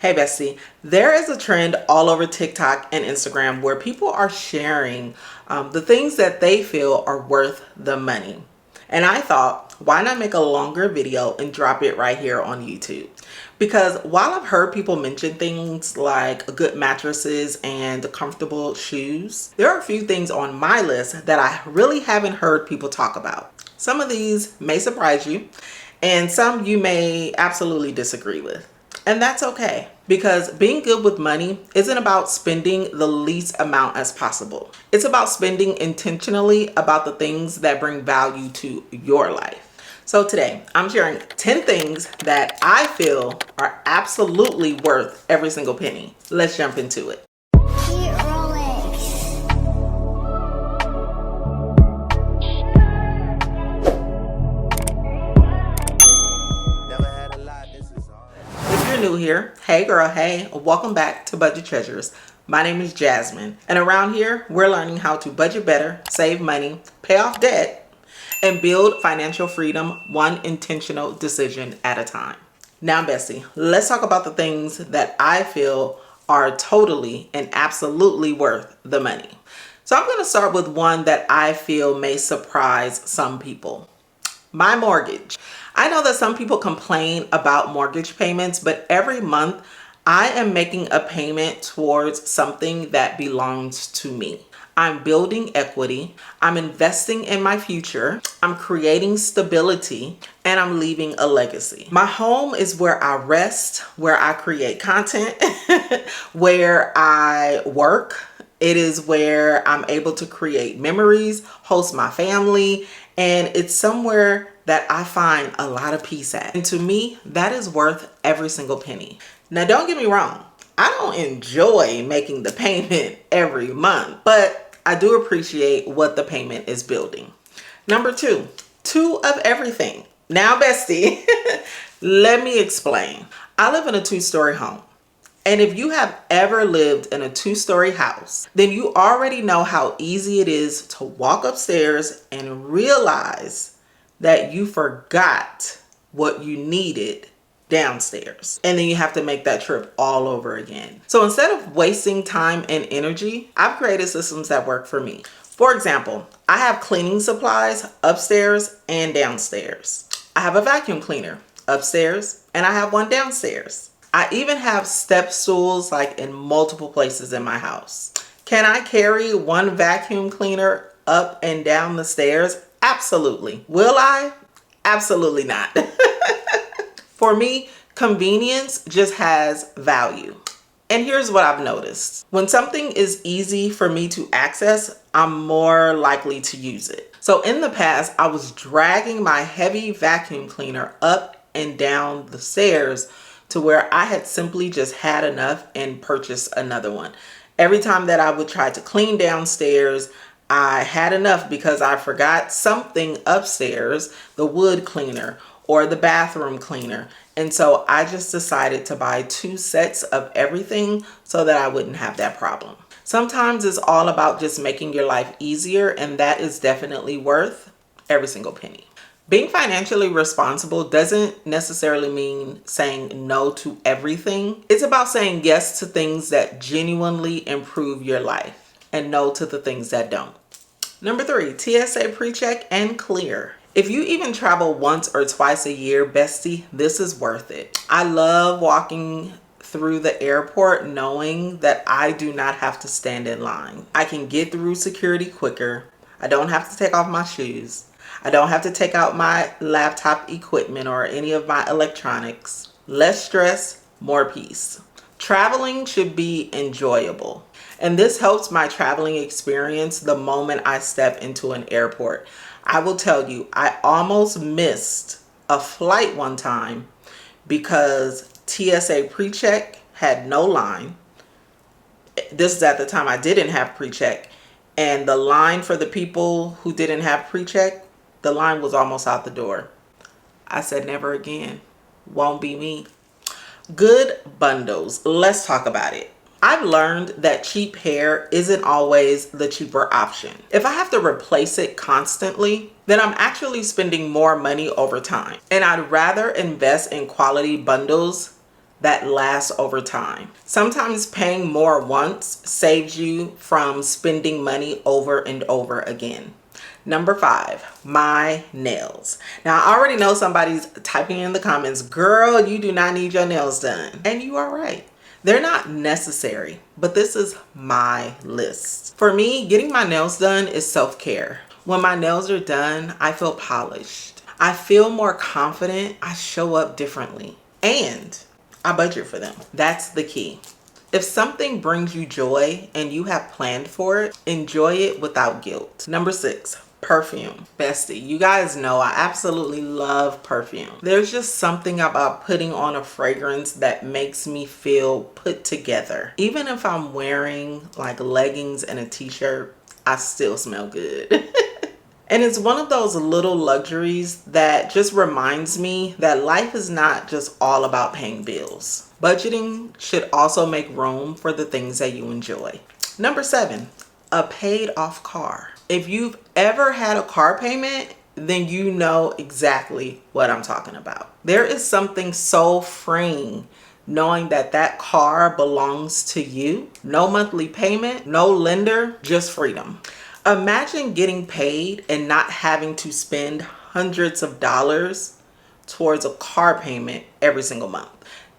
Hey bestie, there is a trend all over TikTok and Instagram where people are sharing the things that they feel are worth the money. And I thought, why not make a longer video and drop it right here on YouTube? Because while I've heard people mention things like good mattresses and comfortable shoes, there are a few things on my list that I really haven't heard people talk about. Some of these may surprise you, and some you may absolutely disagree with. And that's okay, because being good with money isn't about spending the least amount as possible. It's about spending intentionally about the things that bring value to your life. So today, I'm sharing 10 things that I feel are absolutely worth every single penny. Let's jump into it. New here, hey girl, hey, welcome back to Budget Treasures. My name is Jasmine, and around here we're learning how to budget better, save money, pay off debt, and build financial freedom one intentional decision at a time. Now bestie, let's talk about the things that I feel are totally and absolutely worth the money. So I'm going to start with one that I feel may surprise some people. My mortgage. I know that some people complain about mortgage payments, but every month I am making a payment towards something that belongs to me. I'm building equity, I'm investing in my future, I'm creating stability, and I'm leaving a legacy. My home is where I rest, where I create content, where I work. It is where I'm able to create memories, host my family, and it's somewhere that I find a lot of peace at. And to me, that is worth every single penny. Now, don't get me wrong. I don't enjoy making the payment every month, but I do appreciate what the payment is building. Number two of everything. Now, bestie, let me explain. I live in a 2-story home. And if you have ever lived in a 2-story house, then you already know how easy it is to walk upstairs and realize that you forgot what you needed downstairs. And then you have to make that trip all over again. So instead of wasting time and energy, I've created systems that work for me. For example, I have cleaning supplies upstairs and downstairs. I have a vacuum cleaner upstairs and I have one downstairs. I even have step stools like in multiple places in my house. Can I carry one vacuum cleaner up and down the stairs? Absolutely. Will I? Absolutely not. For me, convenience just has value. And here's what I've noticed. When something is easy for me to access, I'm more likely to use it. So in the past, I was dragging my heavy vacuum cleaner up and down the stairs to where I had simply just had enough and purchased another one. Every time that I would try to clean downstairs, I had enough because I forgot something upstairs, the wood cleaner or the bathroom cleaner. And so I just decided to buy 2 sets of everything so that I wouldn't have that problem. Sometimes it's all about just making your life easier, and that is definitely worth every single penny. Being financially responsible doesn't necessarily mean saying no to everything. It's about saying yes to things that genuinely improve your life and no to the things that don't. Number 3, TSA pre-check and clear. If you even travel once or twice a year, bestie, this is worth it. I love walking through the airport knowing that I do not have to stand in line. I can get through security quicker. I don't have to take off my shoes. I don't have to take out my laptop equipment or any of my electronics. Less stress, more peace. Traveling should be enjoyable. And this helps my traveling experience the moment I step into an airport. I will tell you, I almost missed a flight one time because TSA pre-check had no line. This is at the time I didn't have pre-check. And the line for the people who didn't have pre-check, the line was almost out the door. I said, never again. Won't be me. Good bundles. Let's talk about it. I've learned that cheap hair isn't always the cheaper option. If I have to replace it constantly, then I'm actually spending more money over time. And I'd rather invest in quality bundles that lasts over time. Sometimes paying more once saves you from spending money over and over again. Number 5, my nails. Now, I already know somebody's typing in the comments, girl, you do not need your nails done. And you are right. They're not necessary, but this is my list. For me, getting my nails done is self-care. When my nails are done, I feel polished. I feel more confident. I show up differently. And I budget for them. That's the key. If something brings you joy and you have planned for it, enjoy it without guilt. Number 6, perfume. Bestie, you guys know I absolutely love perfume. There's just something about putting on a fragrance that makes me feel put together. Even if I'm wearing like leggings and a t-shirt, I still smell good. And it's one of those little luxuries that just reminds me that life is not just all about paying bills. Budgeting should also make room for the things that you enjoy. Number 7, a paid off car. If you've ever had a car payment, then you know exactly what I'm talking about. There is something so freeing knowing that that car belongs to you. No monthly payment, no lender, just freedom. Imagine getting paid and not having to spend hundreds of dollars towards a car payment every single month.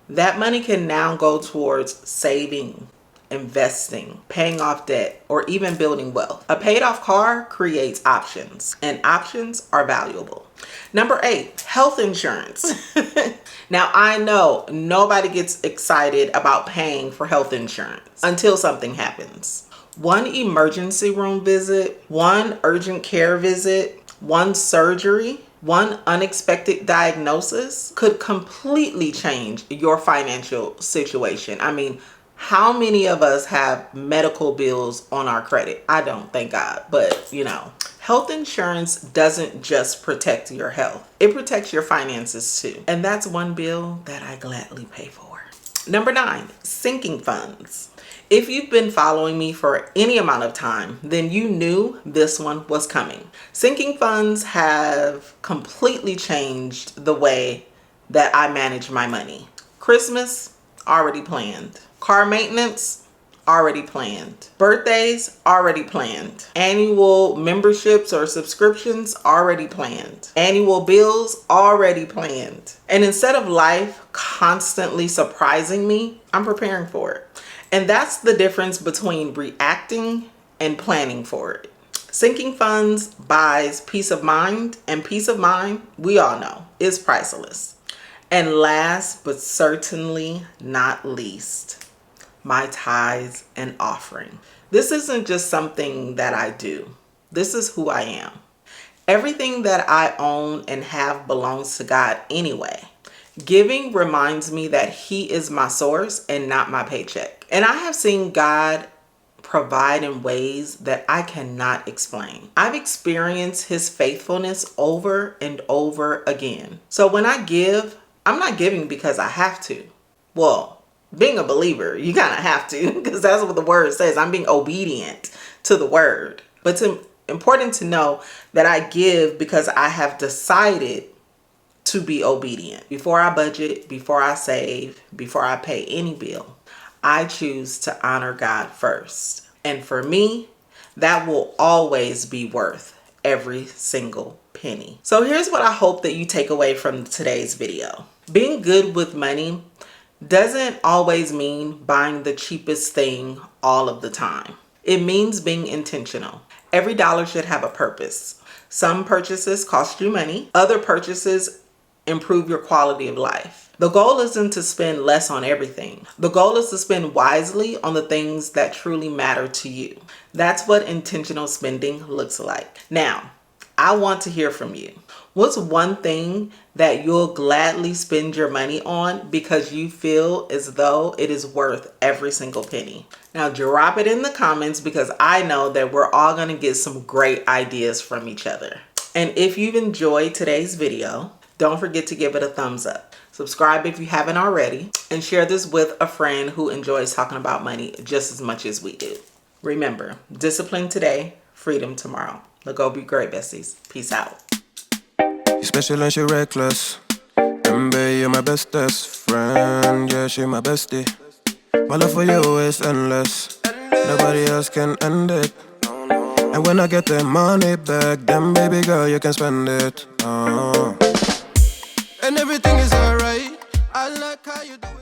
That money can now go towards saving, investing, paying off debt, or even building wealth. A paid off car creates options, and options are valuable. Number 8, health insurance. Now, I know nobody gets excited about paying for health insurance until something happens. One emergency room visit, one urgent care visit, one surgery, one unexpected diagnosis could completely change your financial situation. I mean, how many of us have medical bills on our credit? I don't, thank God. But, you know, health insurance doesn't just protect your health. It protects your finances too. And that's one bill that I gladly pay for. Number 9, sinking funds. If you've been following me for any amount of time, then you knew this one was coming. Sinking funds have completely changed the way that I manage my money. Christmas, already planned. Car maintenance, already planned. Birthdays, already planned. Annual memberships or subscriptions, already planned. Annual bills, already planned. And instead of life constantly surprising me, I'm preparing for it. And that's the difference between reacting and planning for it. Sinking funds buys peace of mind, and peace of mind, we all know, is priceless. And last but certainly not least, my tithes and offering. This isn't just something that I do. This is who I am. Everything that I own and have belongs to God anyway. Giving reminds me that He is my source and not my paycheck. And I have seen God provide in ways that I cannot explain. I've experienced His faithfulness over and over again. So when I give, I'm not giving because I have to. Well, being a believer, you kind of have to, because that's what the word says. I'm being obedient to the word. But it's important to know that I give because I have decided to be obedient. Before I budget, before I save, before I pay any bill, I choose to honor God first. And for me, that will always be worth every single penny. So here's what I hope that you take away from today's video. Being good with money doesn't always mean buying the cheapest thing all of the time. It means being intentional. Every dollar should have a purpose. Some purchases cost you money. Other purchases improve your quality of life. The goal isn't to spend less on everything. The goal is to spend wisely on the things that truly matter to you. That's what intentional spending looks like. Now, I want to hear from you. What's one thing that you'll gladly spend your money on because you feel as though it is worth every single penny? Now drop it in the comments because I know that we're all going to get some great ideas from each other. And if you've enjoyed today's video, don't forget to give it a thumbs up. Subscribe if you haven't already, and share this with a friend who enjoys talking about money just as much as we do. Remember, discipline today, freedom tomorrow. Let's go be great, besties. Peace out. You're special and you're reckless. And babe, you're my bestest friend. Yeah, she my bestie. My love for you is endless. Nobody else can end it. And when I get the money back, then baby girl, you can spend it. And everything is alright. I like how you do it.